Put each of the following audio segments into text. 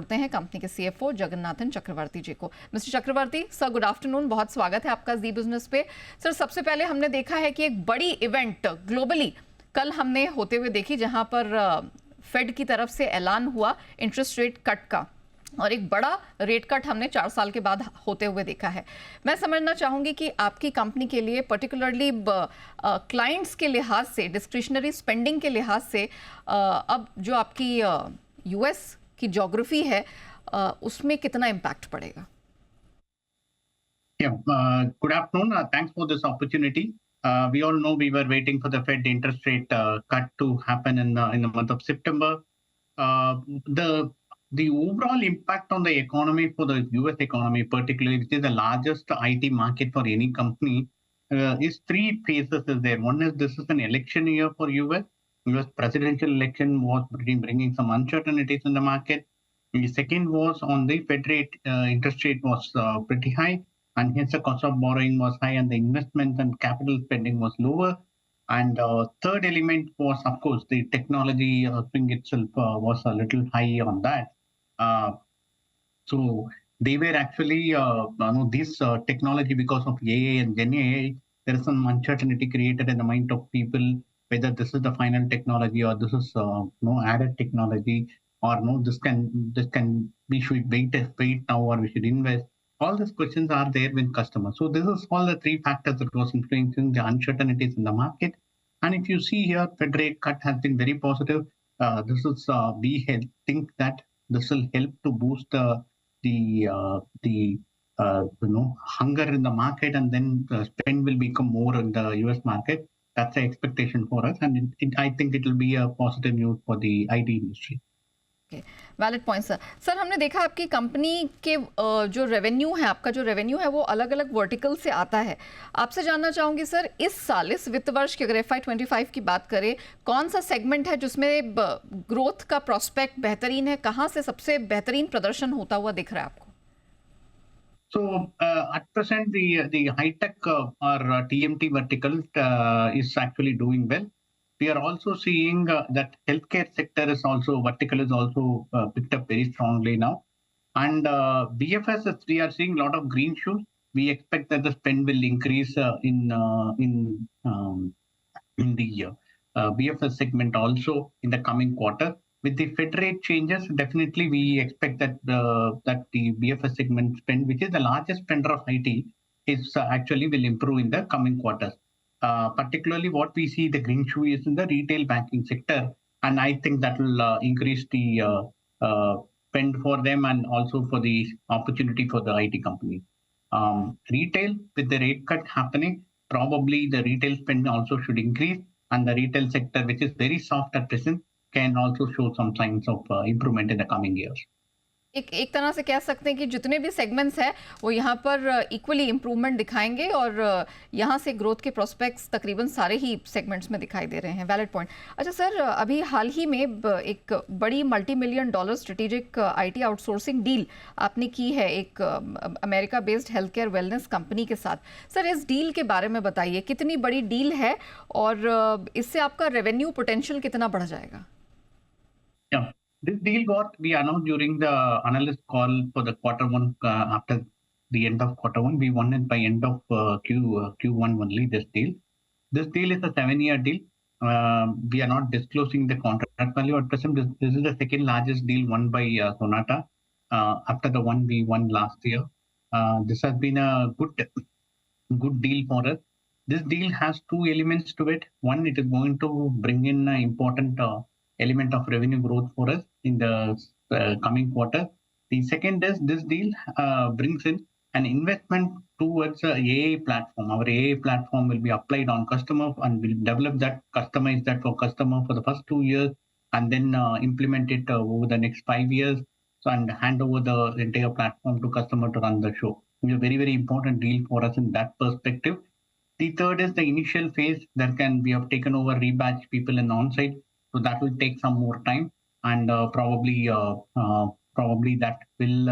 जोड़ते हैं कंपनी के CFO जगन्नाथन चक्रवर्ती जी को। Mister Chakraborty sir, good afternoon, बहुत स्वागत है आपका जी बिजनेस पे। सर, सबसे पहले हमने देखा है कि एक बड़ी इवेंट ग्लोबली कल हमने होते हुए देखी, जहां पर फेड की तरफ से ऐलान हुआ इंटरेस्ट रेट कट का, और एक बड़ा रेट कट हमने 4 साल के बाद होते हुए देखा है। मैं समझना चाहूंगी कि आपकी कंपनी के लिए पर्टिकुलरली क्लाइंट्स के लिहाज से, डिस्क्रिशनरी स्पेंडिंग के लिहाज से, अब जो आपकी यूएस की ज्योग्राफी है उसमें कितना इम्पैक्ट पड़ेगा? Good afternoon. Thanks for this opportunity. We all know we were waiting for the Fed interest rate cut to happen in the month of September. The overall impact on the economy, for the US economy particularly, which is the largest IT market for any company, is three phases is there. One is this is an election year for US. US presidential election was bringing some uncertainties in the market. The second was on the Fed rate, interest rate was pretty high, and hence the cost of borrowing was high, and the investment and capital spending was lower. And third element was, of course, the technology thing itself was a little high on that. So they were actually, this technology, because of AI and Gen AI, there is some uncertainty created in the mind of people whether this is the final technology or this is added technology, or no, this can we should wait now, or we should invest. All these questions are there with customers. So this is all the three factors that was influencing the uncertainties in the market. And if you see here, Fed rate cut has been very positive. This is we think that this will help to boost the hunger in the market, and then spend will become more in the US market. That's the expectation for us, and I think it will be a positive news for the IT industry. Valid point sir. Sir, हमने देखा आपकी company के जो revenue है, आपका जो revenue है वो अलग अलग वर्टिकल से आता है। आपसे जानना चाहूंगी सर, इस साल, इस वित्त वर्ष की अगर FY25 की बात करें, कौन सा सेगमेंट है जिसमें ग्रोथ का प्रोस्पेक्ट बेहतरीन है? कहां से सबसे बेहतरीन प्रदर्शन होता हुआ दिख रहा है आपको? So at present, the high tech or TMT vertical is actually doing well. We are also seeing that healthcare sector is also picked up very strongly now. And BFS, we are seeing a lot of green shoots. We expect that the spend will increase in the BFS segment also in the coming quarter. With the Fed rate changes, definitely we expect that that the BFS segment spend, which is the largest spender of IT, is actually will improve in the coming quarters. Particularly what we see the green shoe is in the retail banking sector, and I think that will increase the spend for them, and also for the opportunity for the IT company. Retail, with the rate cut happening, probably the retail spend also should increase, and the retail sector, which is very soft at present, can also show some signs of improvement in the coming years. एक तरह से कह सकते हैं कि जितने भी segments हैं वो यहाँ पर इक्वली इम्प्रूवमेंट दिखाएंगे, और यहाँ से ग्रोथ के प्रोस्पेक्ट्स तकरीबन सारे ही सेगमेंट्स में दिखाई दे रहे हैं। Valid point. अच्छा सर, अभी हाल ही में एक बड़ी $multi-million strategic IT outsourcing deal आपने की है एक America based health care wellness company के साथ। सर, इस डील के बारे में बताइए, कितनी बड़ी डील है और इससे आपका रेवेन्यू पोटेंशियल कितना बढ़ जाएगा? This deal we announced during the analyst call for the quarter one. After the end of quarter one, we won it by end of Q1 only. This deal is a 7-year deal. We are not disclosing the contract value at present. This is the second largest deal won by Sonata after the one we won last year. This has been a good deal for us. This deal has two elements to it. One, it is going to bring in an important element of revenue growth for us in the coming quarter. The second is this deal brings in an investment towards a AI platform. Our AI platform will be applied on customer, and we'll develop that, customize that for customer for the first 2 years, and then implement it over the next 5 years, so, and hand over the entire platform to customer to run the show. It's a very, very important deal for us in that perspective. The third is the initial phase that we have taken over rebadge people in on-site. So that will take some more time, and probably that will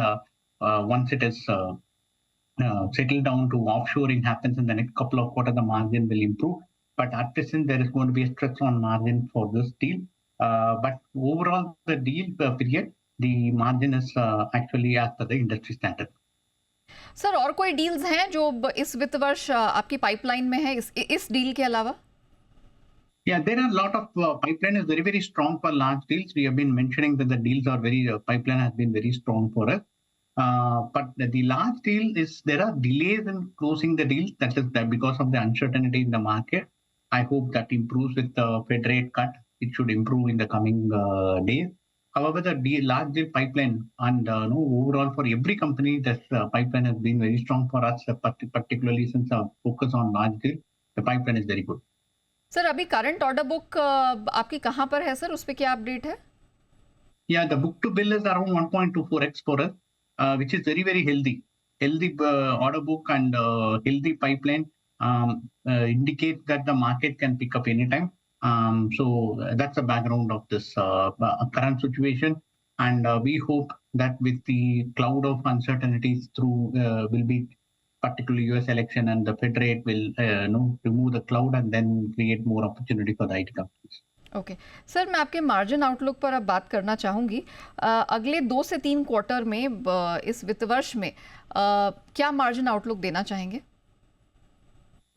once it is settled down to offshoring happens in the next couple of quarters, the margin will improve. But at present, there is going to be a stretch on margin for this deal. But overall, the deal period, the margin is actually as per the industry standard. Sir और कोई deals हैं जो इस वित्त वर्ष आपकी pipeline में है इस डील के अलावा? Yeah, there are a lot of pipeline is very strong for large deals. We have been mentioning that the deals are pipeline has been very strong for us. But the large deal is there are delays in closing the deals. That is that because of the uncertainty in the market. I hope that improves with the Fed rate cut. It should improve in the coming days. However, the large deal pipeline and overall for every company, this pipeline has been very strong for us, particularly since our focus on large deal. The pipeline is very good. Sir अभी current order book आपकी कहां पर है sir, उस पे क्या update है? Yeah, the book to bill is around 1.24x for us, which is very healthy. Healthy order book and healthy pipeline indicates that the market can pick up anytime. So that's the background of this current situation, and we hope that with the cloud of uncertainties through will be particularly US election and the Fed rate will remove the cloud and then create more opportunity for the IT companies. Okay sir, मैं आपके margin outlook पर अब बात करना चाहूँगी। अगले 2 से 3 quarter में इस वित्त वर्ष में क्या मार्जिन आउटलुक देना चाहेंगे?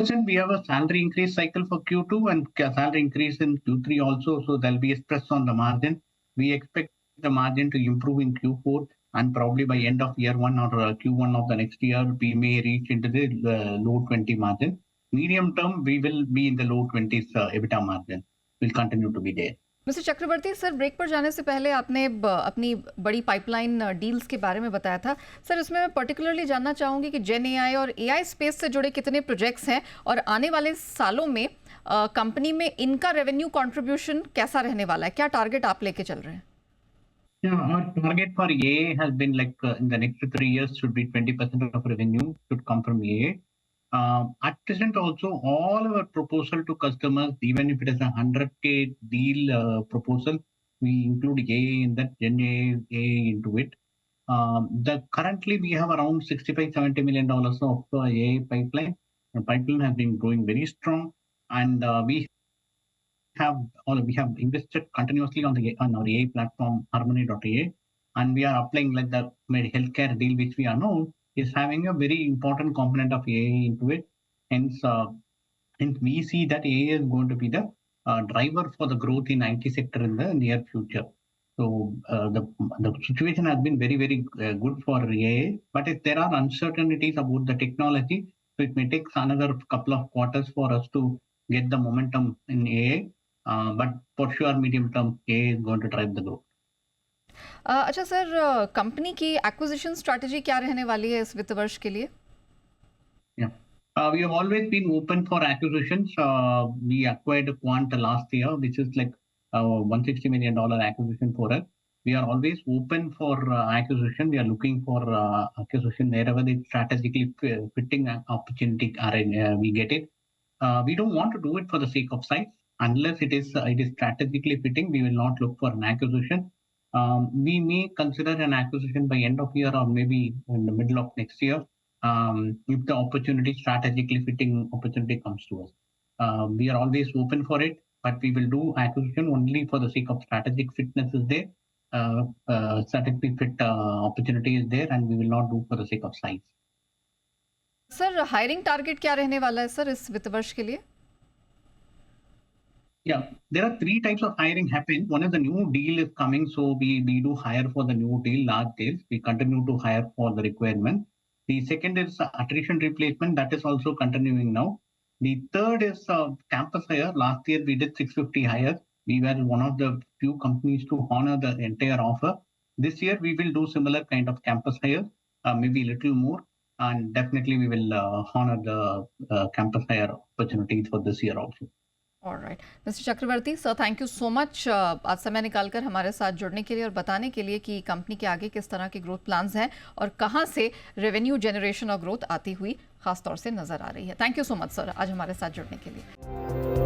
We have a salary increase cycle for Q2 and salary increase in Q3 also, so there'll be a stress on the margin. We expect the margin to improve in Q4 and probably by end of year 1 or Q1 of the next year, we may reach into the low 20 margin. Medium term, we will be in the low 20s EBITDA margin. Will continue to be there. Mister Chakraborty sir, break पर जाने से पहले आपने अपनी बड़ी pipeline deals के बारे में बताया था। सर इसमें मैं पर्टिकुलरली जानना चाहूँगी कि जेन एआई और एआई स्पेस से जुड़े कितने प्रोजेक्ट्स हैं और आने वाले सालों में कंपनी में इनका रेवेन्यू कंट्रीब्यूशन कैसा रहने वाला है? क्या टारगेट आप लेके चल रहे हैं? Yeah, our target for AA has been like in the next 3 years should be 20% of revenue should come from AA. At present also, all our proposal to customers, even if it is a 100K deal proposal, we include AA in that, Gen AA into it. Currently we have around $65-70 million of AA pipeline. The pipeline has been growing very strong, and we have invested continuously on our AI platform Harmony.ai, and we are applying like the healthcare deal which we announced is having a very important component of AI into it. Hence, we see that AI is going to be the driver for the growth in IT sector in the near future. So the situation has been very good for AI, but if there are uncertainties about the technology, so it may take another couple of quarters for us to get the momentum in AI. But for sure, medium term, AI is going to drive the growth. अच्छा sir, company की acquisition strategy क्या रहने वाली है इस वित्त वर्ष के लिए? Yeah, we have always been open for acquisitions. We acquired Quant last year, which is like $160 million acquisition for us. We are always open for acquisition. We are looking for acquisition wherever the strategically fitting opportunity we get it. We don't want to do it for the sake of size. Unless it is strategically fitting, we will not look for an acquisition. We may consider an acquisition by end of year or maybe in the middle of next year if the opportunity, strategically fitting opportunity comes to us. We are always open for it, but we will do acquisition only for the sake of strategic fitness is there, strategically fit opportunity is there, and we will not do for the sake of size. Sir hiring target क्या रहने वाला है sir इस वित्त वर्ष के लिए? Yeah, there are 3 types of hiring happening. One is the new deal is coming, so we do hire for the new deal, large deals. We continue to hire for the requirement. The second is attrition replacement, that is also continuing now. The third is campus hire. Last year we did 650 hires. We were one of the few companies to honor the entire offer. This year we will do similar kind of campus hires, maybe a little more, and definitely we will honor the campus hire opportunities for this year also. Alright mister Chakraborty sir, thank you so much आज समय निकालकर हमारे साथ जुड़ने के लिए और बताने के लिए कि कंपनी के आगे किस तरह के ग्रोथ प्लान्स हैं और कहां से रेवेन्यू जनरेशन और ग्रोथ आती हुई खास तौर से नजर आ रही है। Thank you so much sir आज हमारे साथ जुड़ने के लिए।